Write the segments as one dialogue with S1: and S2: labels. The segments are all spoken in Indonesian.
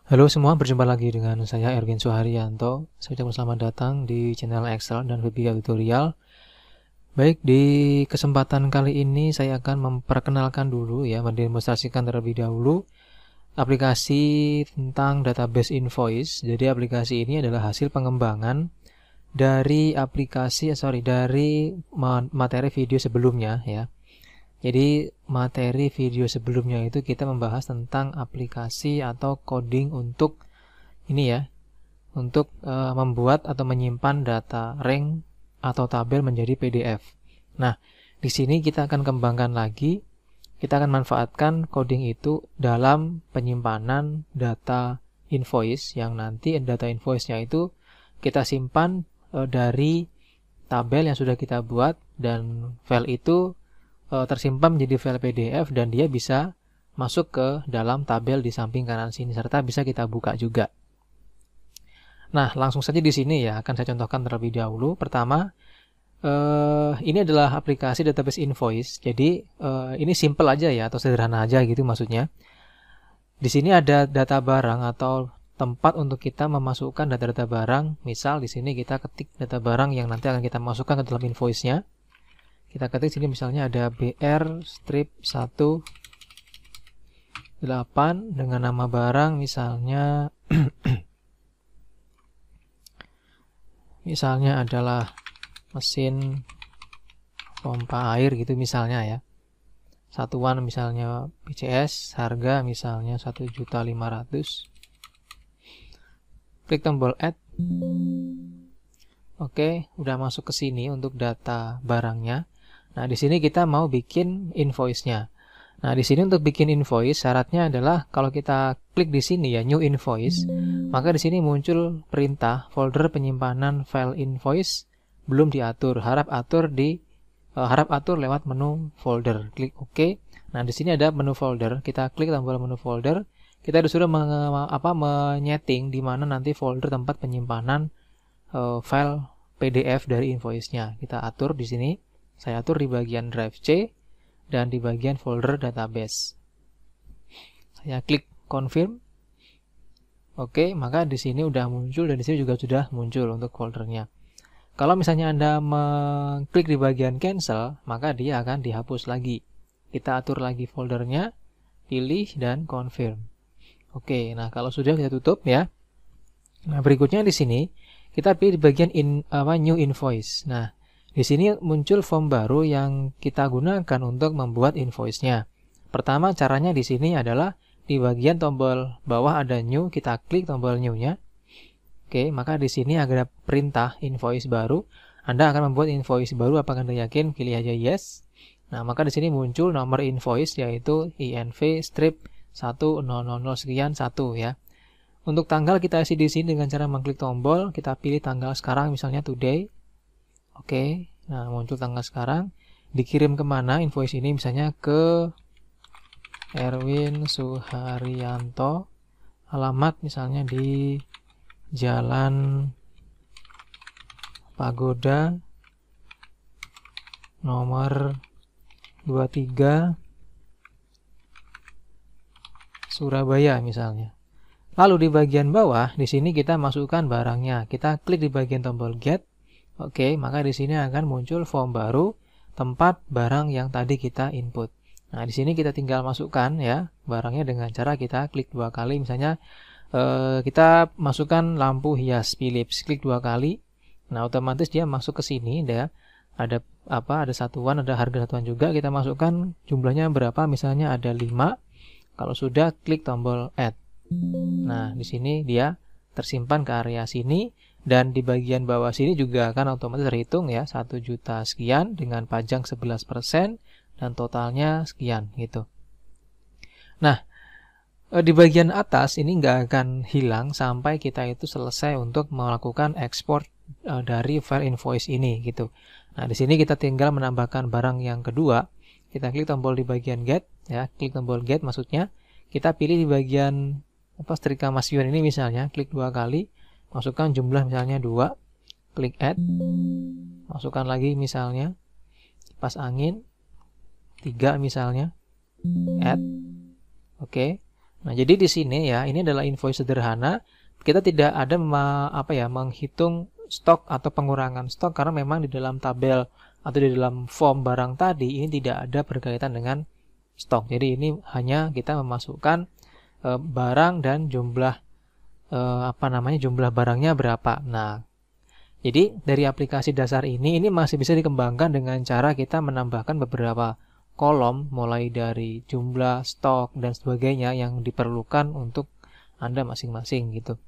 S1: Halo semua, berjumpa lagi dengan saya Erwin Suharyanto. Saya ucapkan selamat datang di channel Excel dan VBA Tutorial. Baik, di kesempatan kali ini saya akan memperkenalkan dulu ya, mendemonstrasikan terlebih dahulu aplikasi tentang database invoice. Jadi aplikasi ini adalah hasil pengembangan dari materi video sebelumnya ya. Jadi materi video sebelumnya itu kita membahas tentang aplikasi atau coding untuk ini ya, untuk membuat atau menyimpan data rank atau tabel menjadi PDF. Nah, di sini kita akan kembangkan lagi, kita akan manfaatkan coding itu dalam penyimpanan data invoice yang nanti data invoice-nya itu kita simpan dari tabel yang sudah kita buat, dan file itu tersimpan menjadi file PDF dan dia bisa masuk ke dalam tabel di samping kanan sini serta bisa kita buka juga. Nah, langsung saja di sini ya akan saya contohkan terlebih dahulu. Pertama, ini adalah aplikasi database invoice. Jadi ini simple aja ya atau sederhana aja gitu maksudnya. Di sini ada data barang atau tempat untuk kita memasukkan data-data barang. Misal di sini kita ketik data barang yang nanti akan kita masukkan ke dalam invoice-nya. Kita ketik sini misalnya ada BR strip 18 dengan nama barang misalnya misalnya adalah mesin pompa air gitu misalnya ya. Satuan misalnya PCS, harga misalnya 1.500.000. Klik tombol add. Oke, udah masuk ke sini untuk data barangnya. Nah, di sini kita mau bikin invoice-nya. Nah, di sini untuk bikin invoice syaratnya adalah kalau kita klik di sini ya new invoice, maka di sini muncul perintah folder penyimpanan file invoice belum diatur. Harap atur lewat menu folder. Klik OK. Nah, di sini ada menu folder. Kita klik tombol menu folder. Kita disuruh menyeting di mana nanti folder tempat penyimpanan file PDF dari invoice-nya. Kita atur di sini. Saya atur di bagian drive C dan di bagian folder database. Saya klik confirm. Oke, maka di sini udah muncul dan di sini juga sudah muncul untuk foldernya. Kalau misalnya Anda mengklik di bagian cancel, maka dia akan dihapus lagi. Kita atur lagi foldernya, pilih dan confirm. Oke, nah kalau sudah kita tutup ya. Nah, berikutnya di sini kita pilih di bagian new invoice. Nah, di sini muncul form baru yang kita gunakan untuk membuat invoice-nya. Pertama caranya di sini adalah di bagian tombol bawah ada new, kita klik tombol new-nya. Oke, maka di sini ada perintah invoice baru. Anda akan membuat invoice baru, apakah Anda yakin? Pilih aja yes. Nah, maka di sini muncul nomor invoice yaitu INV strip 1000 sekian 1 ya. Untuk tanggal kita isi di sini dengan cara mengklik tombol, kita pilih tanggal sekarang misalnya today. Oke, nah muncul tanggal sekarang. Dikirim kemana invoice ini? Misalnya ke Erwin Suharyanto, alamat misalnya di Jalan Pagoda nomor 23 Surabaya misalnya. Lalu di bagian bawah di sini kita masukkan barangnya. Kita klik di bagian tombol get. Oke, maka di sini akan muncul form baru tempat barang yang tadi kita input. Nah, di sini kita tinggal masukkan ya barangnya dengan cara kita klik 2 kali. Misalnya kita masukkan lampu hias Philips, klik 2 kali. Nah, otomatis dia masuk ke sini ya. Ada satuan, ada harga satuan juga. Kita masukkan jumlahnya berapa? Misalnya ada 5. Kalau sudah, klik tombol add. Nah, di sini dia tersimpan ke area sini. Dan di bagian bawah sini juga akan otomatis terhitung ya 1 juta sekian dengan pajak 11% dan totalnya sekian gitu. Nah, di bagian atas ini nggak akan hilang sampai kita itu selesai untuk melakukan ekspor dari file invoice ini gitu. Nah, di sini kita tinggal menambahkan barang yang kedua. Kita klik tombol di bagian get ya, klik tombol get maksudnya. Kita pilih di bagian setrika Mas Yuan ini misalnya, klik 2 kali. Masukkan jumlah misalnya 2, klik add, masukkan lagi misalnya kipas angin 3 misalnya, add, oke. Nah, jadi di sini ya, ini adalah invoice sederhana. Kita tidak ada menghitung stok atau pengurangan stok karena memang di dalam tabel atau di dalam form barang tadi ini tidak ada berkaitan dengan stok. Jadi ini hanya kita memasukkan barang dan jumlah jumlah barangnya berapa. Nah, jadi dari aplikasi dasar ini masih bisa dikembangkan dengan cara kita menambahkan beberapa kolom mulai dari jumlah stok dan sebagainya yang diperlukan untuk Anda masing-masing gitu.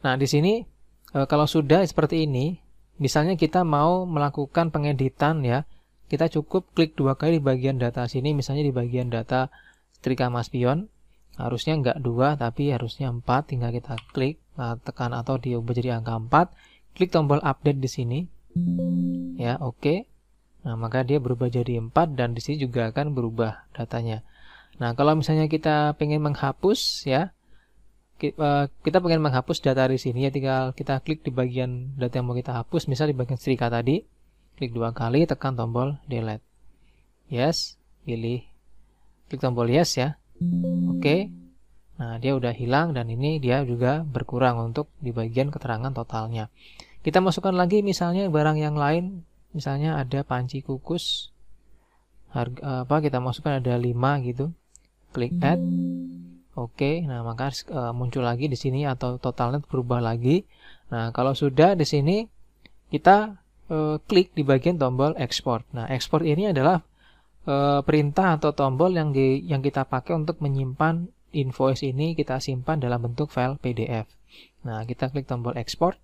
S1: Nah, di sini kalau sudah seperti ini, misalnya kita mau melakukan pengeditan ya, kita cukup klik 2 kali di bagian data sini, misalnya di bagian data setrika Mas Pion. Harusnya enggak 2 tapi harusnya 4, tinggal kita klik, tekan atau diubah jadi angka 4, klik tombol update di sini. Ya, oke. Nah, maka dia berubah jadi 4 dan di sini juga akan berubah datanya. Nah, kalau misalnya kita pengen menghapus ya, kita pengen menghapus data di sini ya, tinggal kita klik di bagian data yang mau kita hapus, misal di bagian setrika tadi, klik 2 kali, tekan tombol delete. Yes, pilih, klik tombol yes ya. Oke. Nah, dia udah hilang dan ini dia juga berkurang untuk di bagian keterangan totalnya. Kita masukkan lagi misalnya barang yang lain. Misalnya ada panci kukus, harga kita masukkan ada 5 gitu, klik add, oke. Nah, maka muncul lagi di sini atau totalnya berubah lagi. Nah, kalau sudah di sini kita klik di bagian tombol export. Nah, export ini adalah perintah atau tombol yang kita pakai untuk menyimpan invoice ini, kita simpan dalam bentuk file PDF. Nah, kita klik tombol export.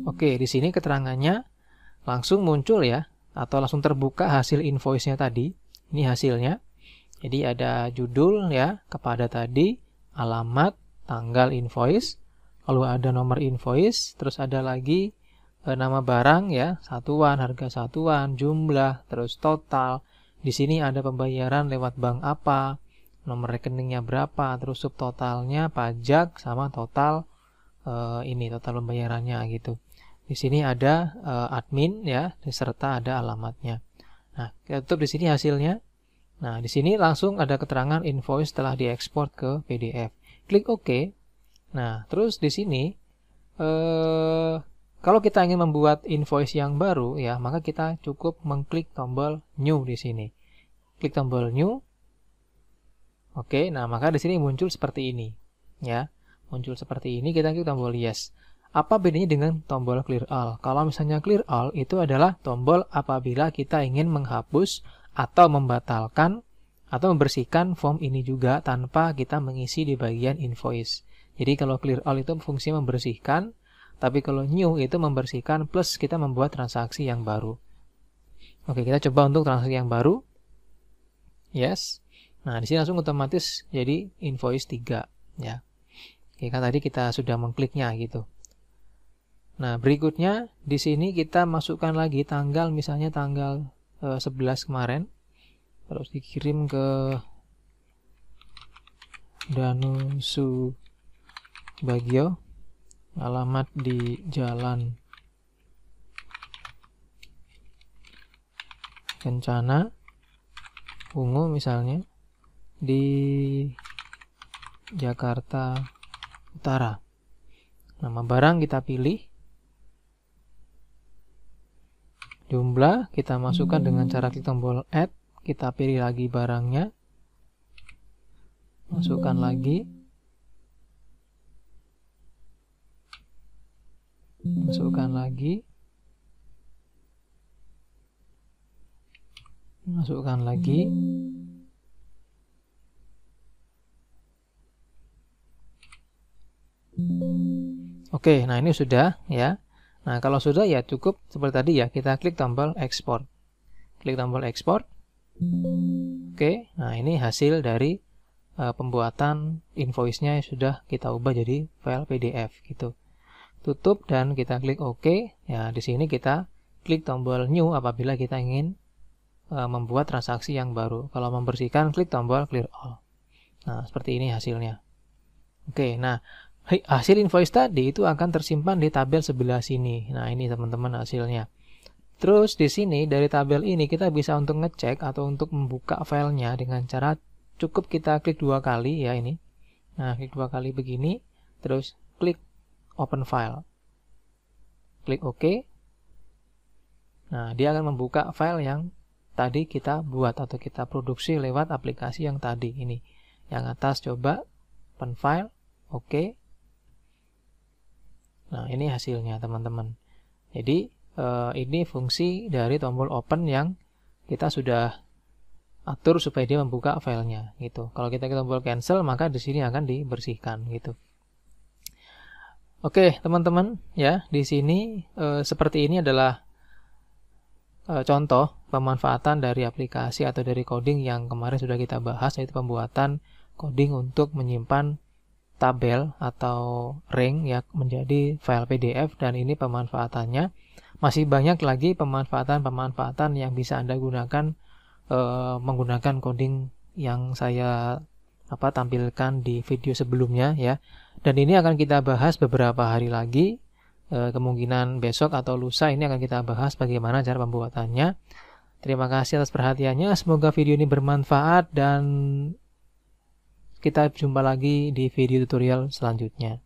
S1: Oke, di sini keterangannya langsung muncul ya, atau langsung terbuka hasil invoice-nya tadi. Ini hasilnya. Jadi ada judul ya, kepada tadi, alamat, tanggal invoice, lalu ada nomor invoice, terus ada lagi nama barang ya, satuan, harga satuan, jumlah, terus total. Di sini ada pembayaran lewat bank apa, nomor rekeningnya berapa, terus subtotalnya, pajak, sama total total pembayarannya gitu. Di sini ada admin ya, serta ada alamatnya. Nah, kita tutup di sini hasilnya. Nah, di sini langsung ada keterangan invoice telah diekspor ke PDF. Klik OK. Nah, terus di sini kalau kita ingin membuat invoice yang baru ya, maka kita cukup mengklik tombol new di sini. Klik tombol new. Oke, nah maka di sini muncul seperti ini ya. Muncul seperti ini, kita klik tombol yes. Apa bedanya dengan tombol clear all? Kalau misalnya clear all itu adalah tombol apabila kita ingin menghapus atau membatalkan atau membersihkan form ini juga tanpa kita mengisi di bagian invoice. Jadi kalau clear all itu fungsinya membersihkan, tapi kalau new itu membersihkan plus kita membuat transaksi yang baru. Oke, kita coba untuk transaksi yang baru. Yes. Nah, di sini langsung otomatis jadi invoice 3 ya. Oke, kan tadi kita sudah mengkliknya gitu. Nah, berikutnya di sini kita masukkan lagi tanggal, misalnya tanggal 11 kemarin. Terus dikirim ke Danu Subagio, alamat di Jalan Kencana, Ungu misalnya, di Jakarta Utara. Nama barang kita pilih. Jumlah kita masukkan dengan cara klik tombol add. Kita pilih lagi barangnya. Masukkan lagi. Masukkan lagi. Masukkan lagi. Oke, nah ini sudah ya. Nah, kalau sudah ya cukup seperti tadi ya, kita klik tombol export. Klik tombol export. Oke, nah ini hasil dari pembuatan invoice-nya sudah kita ubah jadi file PDF gitu. Tutup dan kita klik OK. Ya, di sini kita klik tombol new apabila kita ingin membuat transaksi yang baru. Kalau membersihkan, klik tombol clear all. Nah, seperti ini hasilnya. Oke, nah hasil invoice tadi itu akan tersimpan di tabel sebelah sini. Nah, ini teman-teman hasilnya. Terus di sini dari tabel ini kita bisa untuk ngecek atau untuk membuka filenya dengan cara cukup kita klik 2 kali ya ini. Nah, klik 2 kali begini, terus klik open file. Klik OK. Nah, dia akan membuka file yang tadi kita buat atau kita produksi lewat aplikasi yang tadi ini. Yang atas coba open file, OK. Nah, ini hasilnya teman-teman. Jadi ini fungsi dari tombol open yang kita sudah atur supaya dia membuka filenya gitu. Kalau kita klik tombol cancel, maka di sini akan dibersihkan gitu. Oke, teman-teman, ya, di sini seperti ini adalah contoh pemanfaatan dari aplikasi atau dari coding yang kemarin sudah kita bahas, yaitu pembuatan coding untuk menyimpan tabel atau rank ya menjadi file PDF, dan ini pemanfaatannya. Masih banyak lagi pemanfaatan-pemanfaatan yang bisa Anda gunakan menggunakan coding yang saya tampilkan di video sebelumnya ya. Dan ini akan kita bahas beberapa hari lagi. Kemungkinan besok atau lusa ini akan kita bahas bagaimana cara pembuatannya. Terima kasih atas perhatiannya. Semoga video ini bermanfaat dan kita jumpa lagi di video tutorial selanjutnya.